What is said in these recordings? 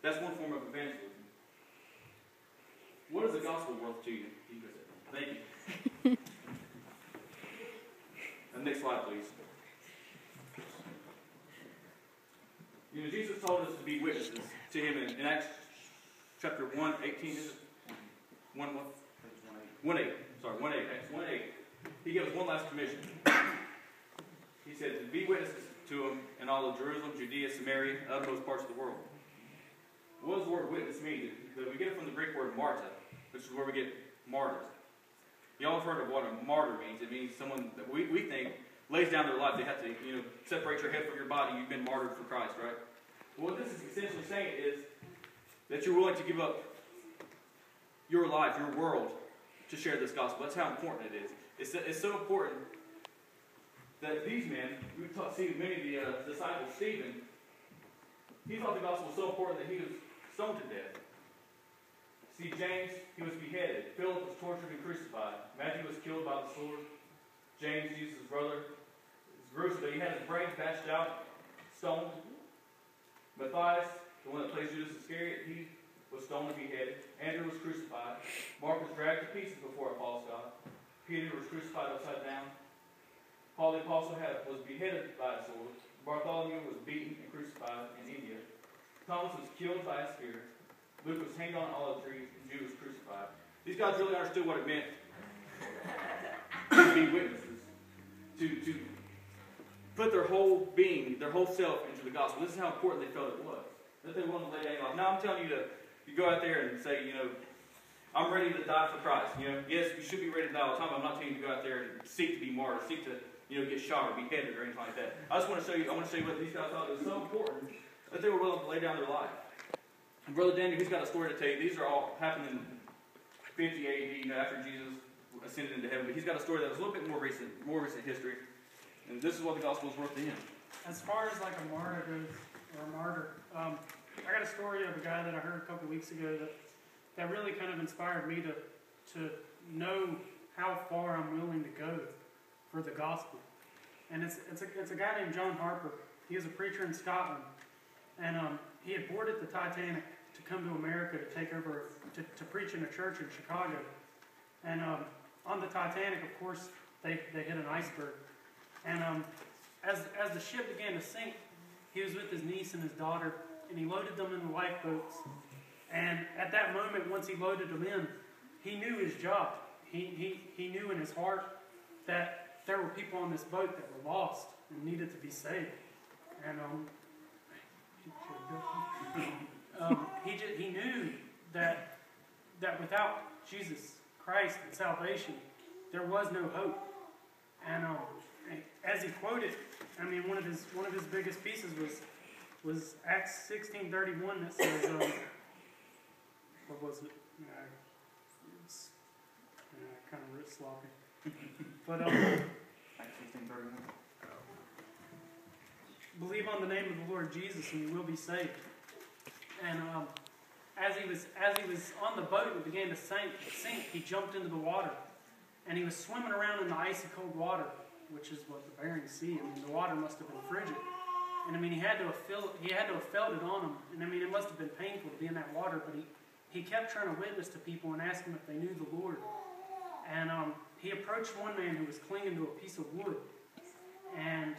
That's one form of evangelism. What is the gospel worth to you? Thank you. Next slide, please. You know, Jesus told us to be witnesses to him in Acts chapter 1, 18. This is 1, 8. Sorry, 1, 8. Acts 1, 8. He gave us one last commission. He said to be witnesses to him in all of Jerusalem, Judea, Samaria, and uttermost parts of the world. What does the word witness mean? We get it from the Greek word marta, which is where we get martyrs. Y'all have heard of what a martyr means. It means someone that we think lays down their life. They have to, separate your head from your body. You've been martyred for Christ, right? Well, what this is essentially saying is that you're willing to give up your life, your world, to share this gospel. That's how important it is. It's so important that these men, we see many of the disciples, Stephen, he thought the gospel was so important that he was stoned to death. See, James, he was beheaded. Philip was tortured and crucified. Matthew was killed by the sword. James, Jesus' brother, is gruesome. He had his brains bashed out, stoned. Matthias, the one that plays Judas Iscariot, he was stoned and beheaded. Andrew was crucified. Mark was dragged to pieces before a false god. Peter was crucified upside down. Paul the Apostle was beheaded by a sword. Bartholomew was beaten and crucified in India. Thomas was killed by a spear. Luke was hanged on an olive tree, and Judas was crucified. These guys really understood what it meant to be witnesses, to put their whole being, their whole self into the gospel. This is how important they felt it was. That they wanted to lay down their life. Now I'm telling you to go out there and say, I'm ready to die for Christ. Yes, you should be ready to die all the time, but I'm not telling you to go out there and seek to be martyred, seek to get shot or beheaded or anything like that. I want to show you what these guys thought. It was so important that they were willing to lay down their life. And Brother Daniel, he's got a story to tell you. These are all happened in 50 AD, after Jesus ascended into heaven. But he's got a story that was a little bit more recent history. And this is what the gospel is worth to him. As far as like a martyr goes, or a martyr, I got a story of a guy that I heard a couple weeks ago that really kind of inspired me to know how far I'm willing to go for the gospel. And it's a guy named John Harper. He was a preacher in Scotland, and he had boarded the Titanic to come to America to take over to preach in a church in Chicago. And on the Titanic, of course, they hit an iceberg. And as the ship began to sink, he was with his niece and his daughter, and he loaded them in the lifeboats. And at that moment, once he loaded them in, he knew his job. He knew in his heart that there were people on this boat that were lost and needed to be saved. And he knew that without Jesus Christ and salvation, there was no hope. And as he quoted, one of his biggest pieces was Acts 16:31 that says, what was it? It's kind of writ sloppy. But Acts 16:31. Believe on the name of the Lord Jesus and you will be saved. And as he was on the boat and it began to sink, he jumped into the water. And he was swimming around in the icy cold water, which is what the Bering Sea. The water must have been frigid. And he had to have felt it on him. And it must have been painful to be in that water, but he kept trying to witness to people and ask them if they knew the Lord. And he approached one man who was clinging to a piece of wood. And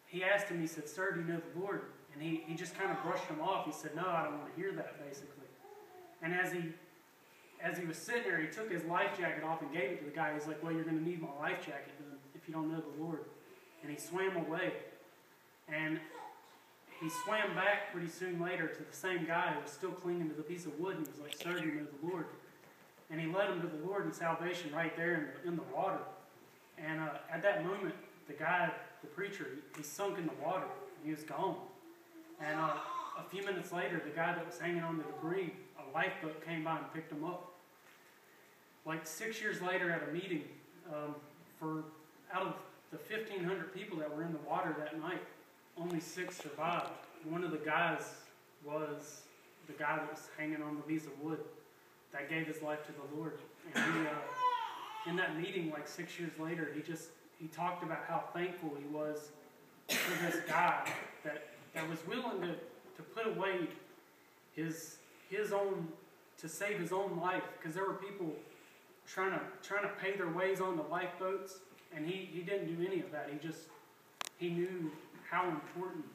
he asked him, he said, "Sir, do you know the Lord?" And he just kind of brushed him off. He said, "No, I don't want to hear that," basically. And as he was sitting there, he took his life jacket off and gave it to the guy. He's like, "Well, you're going to need my life jacket then if you don't know the Lord." And he swam away. And he swam back pretty soon later to the same guy who was still clinging to the piece of wood. And he was like, "Sir, do you know the Lord?" And he led him to the Lord and salvation right there in the water. And at that moment, the guy, the preacher, he sunk in the water. And he was gone. And a few minutes later, the guy that was hanging on the debris, a lifeboat came by and picked him up. Like 6 years later at a meeting, out of the 1,500 people that were in the water that night, only 6 survived. One of the guys was the guy that was hanging on the piece of wood that gave his life to the Lord. And he, in that meeting, like 6 years later, he talked about how thankful he was for this guy that was willing to put away his own, to save his own life, because there were people trying to pay their ways on the lifeboats, and he didn't do any of that. He knew how important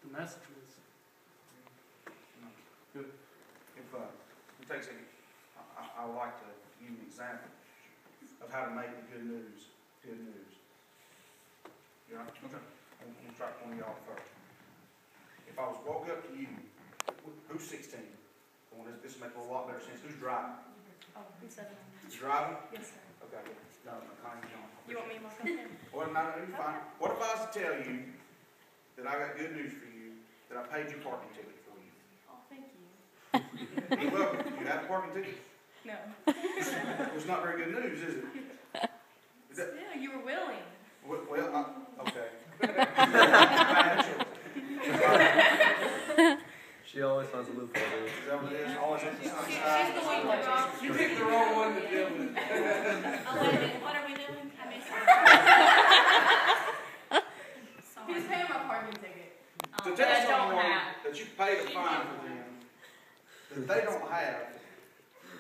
the message was. Good. If it takes I would like to give you an example of how to make the good news good news. You know? Okay. I'm going to try one of y'all first. If I was to walk up to you, who's 16? Well, this will make a lot better sense. Who's driving? Oh, who's 7? You driving? Yes, sir. Okay. No, Connie, John. You want me to walk up there? Well, no, you're fine. What if I was to tell you that I got good news for you, that I paid your parking ticket for you? Oh, thank you. You're welcome. You have a parking ticket? No. Well, it's not very good news, is it? Is that, Yeah, you were willing. well, okay. She always finds a loophole, dude. Is that what it is? Always on the She's side. the one that wrong. You picked the wrong one to deal with. Oh, wait a minute. What are we doing? I missed it. Sorry. He's paying my parking ticket. To But tell I don't someone have. that you paid a fine for them, that they don't have,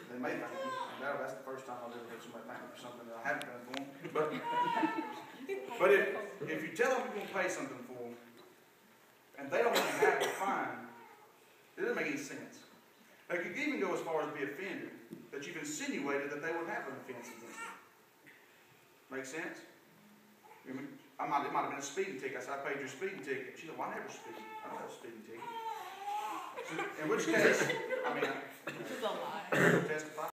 they may thank you. And that's the first time I've ever heard somebody thank me for something that I haven't done for them. But if you tell them you're going to pay something for them, and they don't even have the fine, it doesn't make any sense. They could even go as far as be offended that you've insinuated that they would have an offense against them. Make sense? It might have been a speeding ticket. I said, I paid your speeding ticket. She said, well, I never speed. I don't have a speeding ticket. So, in which case, I mean, This is a lie. testify.